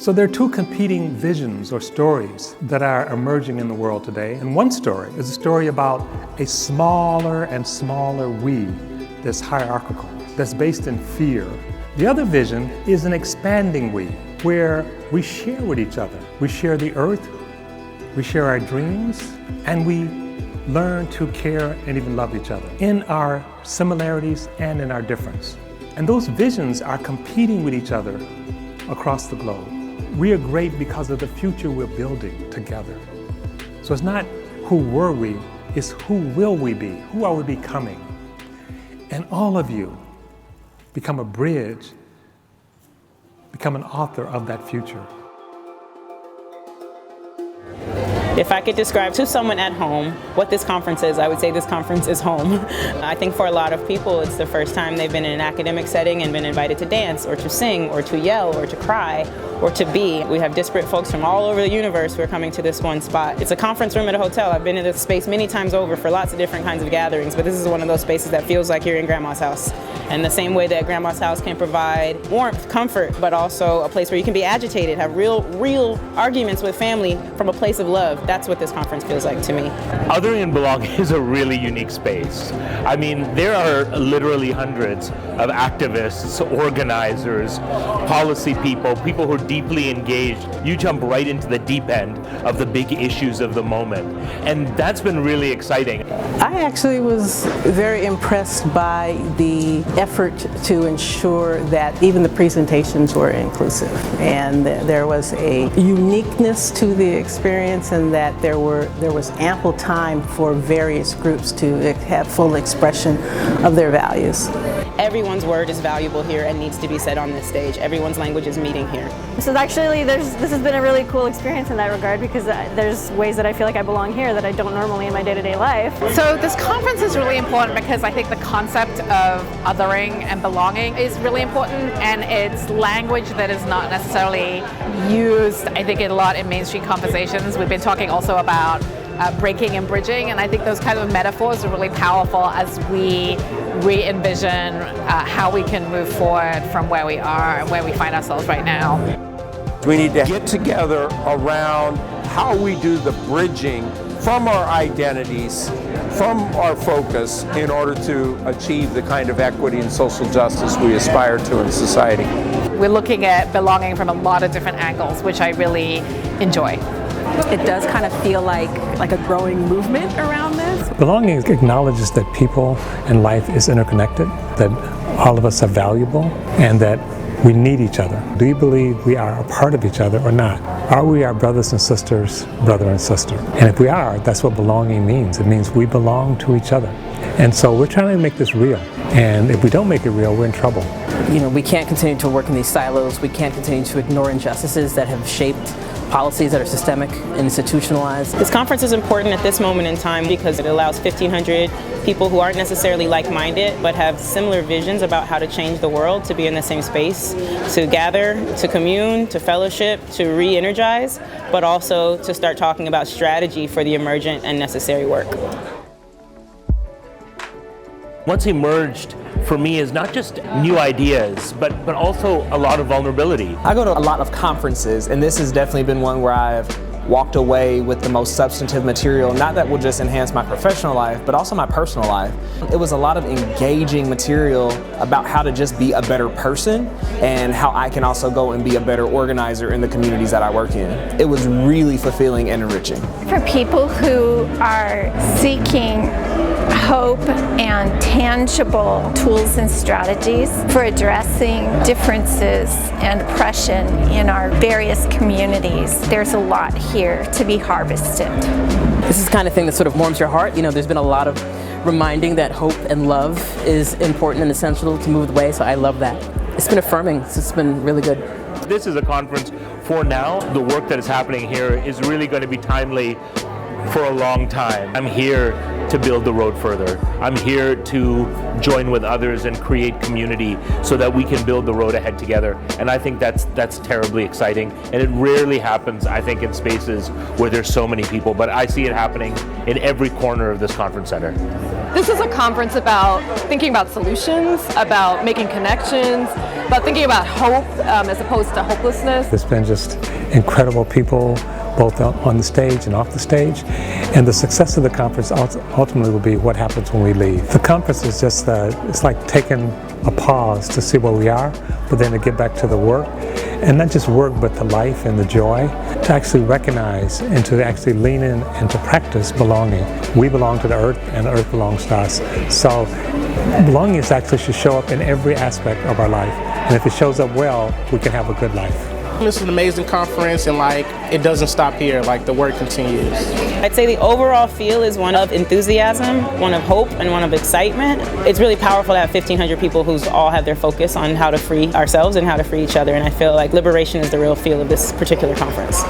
So there are two competing visions or stories that are emerging in the world today. And one story is a story about a smaller and smaller we that's hierarchical, that's based in fear. The other vision is an expanding we, where we share with each other. We share the earth, we share our dreams, and we learn to care and even love each other in our similarities and in our difference. And those visions are competing with each other across the globe. We are great because of the future we're building together. So it's not who were we, it's who will we be, who are we becoming? And all of you become a bridge, become an author of that future. If I could describe to someone at home what this conference is, I would say this conference is home. I think for a lot of people, it's the first time they've been in an academic setting and been invited to dance or to sing or to yell or to cry or to be. We have disparate folks from all over the universe who are coming to this one spot. It's a conference room at a hotel. I've been in this space many times over for lots of different kinds of gatherings, but this is one of those spaces that feels like you're in Grandma's house. And the same way that Grandma's house can provide warmth, comfort, but also a place where you can be agitated, have real arguments with family from a place of love. That's what this conference feels like to me. Othering and Belonging is a really unique space. I mean, there are literally hundreds of activists, organizers, policy people, people who are deeply engaged. You jump right into the deep end of the big issues of the moment. And that's been really exciting. I actually was very impressed by the effort to ensure that even the presentations were inclusive. And there was a uniqueness to the experience, and that there was ample time for various groups to have full expression of their values. Everyone's word is valuable here and needs to be said on this stage. Everyone's language is meeting here. So actually, this has been a really cool experience in that regard, because there's ways that I feel like I belong here that I don't normally in my day-to-day life. So this conference is really important because I think the concept of othering and belonging is really important, and it's language that is not necessarily used, I think, a lot in mainstream conversations. We've been talking also about breaking and bridging, and I think those kind of metaphors are really powerful as we re-envision how we can move forward from where we are and where we find ourselves right now. We need to get together around how we do the bridging from our identities, from our focus, in order to achieve the kind of equity and social justice we aspire to in society. We're looking at belonging from a lot of different angles, which I really enjoy. It does kind of feel like a growing movement around this. Belonging acknowledges that people and life is interconnected, that all of us are valuable, and that we need each other. Do you believe we are a part of each other or not? Are we our brothers and sisters, brother and sister? And if we are, that's what belonging means. It means we belong to each other. And so we're trying to make this real. And if we don't make it real, we're in trouble. You know, we can't continue to work in these silos. We can't continue to ignore injustices that have shaped policies that are systemic and institutionalized. This conference is important at this moment in time because it allows 1,500 people who aren't necessarily like-minded but have similar visions about how to change the world to be in the same space, to gather, to commune, to fellowship, to re-energize, but also to start talking about strategy for the emergent and necessary work. What's emerged for me is not just new ideas, but also a lot of vulnerability. I go to a lot of conferences, and this has definitely been one where I've walked away with the most substantive material, not that will just enhance my professional life, but also my personal life. It was a lot of engaging material about how to just be a better person and how I can also go and be a better organizer in the communities that I work in. It was really fulfilling and enriching. For people who are seeking hope and tangible tools and strategies for addressing differences and oppression in our various communities, there's a lot here to be harvested. This is the kind of thing that sort of warms your heart. You know, there's been a lot of reminding that hope and love is important and essential to move the way, so I love that. It's been affirming. It's been really good. This is a conference for now. The work that is happening here is really going to be timely for a long time. I'm here to build the road further. I'm here to join with others and create community so that we can build the road ahead together. And I think that's terribly exciting. And it rarely happens, I think, in spaces where there's so many people, but I see it happening in every corner of this conference center. This is a conference about thinking about solutions, about making connections, but thinking about hope as opposed to hopelessness. It's been just incredible people, both on the stage and off the stage. And the success of the conference ultimately will be what happens when we leave. The conference is just, it's like taking a pause to see where we are, but then to get back to the work. And not just work, but the life and the joy, to actually recognize and to actually lean in and to practice belonging. We belong to the earth and the earth belongs to us. So belonging actually should show up in every aspect of our life. And if it shows up well, we can have a good life. This is an amazing conference, and it doesn't stop here, the work continues. I'd say the overall feel is one of enthusiasm, one of hope, and one of excitement. It's really powerful to have 1,500 people who all have their focus on how to free ourselves and how to free each other, and I feel like liberation is the real feel of this particular conference.